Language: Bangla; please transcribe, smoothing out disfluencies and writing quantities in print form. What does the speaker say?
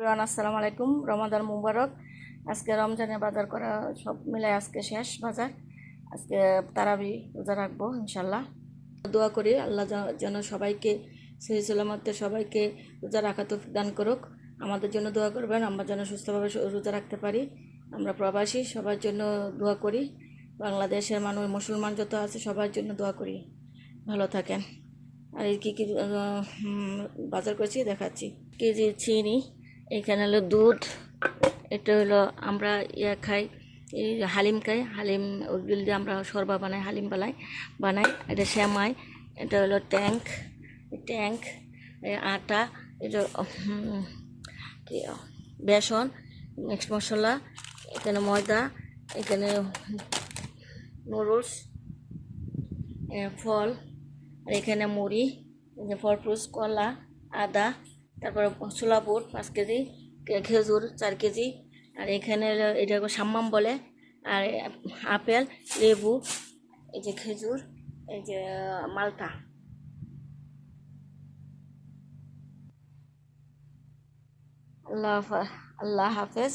এভরিওয়ান, আসসালামু আলাইকুম। রমাদান মুবারক। আজকে রমজানের বাজার করা সব মিলে আজকে শেষ বাজার। আজকে তারাবি রোজা রাখবো ইনশাল্লাহ। দোয়া করি আল্লাহ যেন সবাইকে সহি সালামতে সবাইকে রোজা রাখা তৌফিক দান করুক। আমাদের জন্য দোয়া করবেন, আমরা যেন সুস্থভাবে রোজা রাখতে পারি। আমরা প্রবাসী, সবার জন্য দোয়া করি। বাংলাদেশের মানুষ, মুসলমান যত আছে সবার জন্য দোয়া করি। ভালো থাকেন। আর এই কী কী বাজার করেছি দেখাচ্ছি। কেজি চিনি, এখানে হলো দুধ, এটা হলো আমরা খাই, এই হালিম খাই, হালিম ওগুলো দিয়ে আমরা শরবা বানাই, হালিম বানাই। এটা সেমাই, এটা হলো ট্যাঙ্ক, আটা, এটা কি বেসন, মিক্সড মশলা, এখানে ময়দা, এখানে নুডলস, ফল, আর এখানে মুড়ি, ফল ফ্রুটস, কলা, আদা, তারপরে ছোলা বুট 5 কেজি, খেজুর 4 কেজি, আর এখানে এটা সাম্মাম বলে, আর আপেল, লেবু, এই যে খেজুর, এই যে মালটা। আল্লাহ হাফেজ।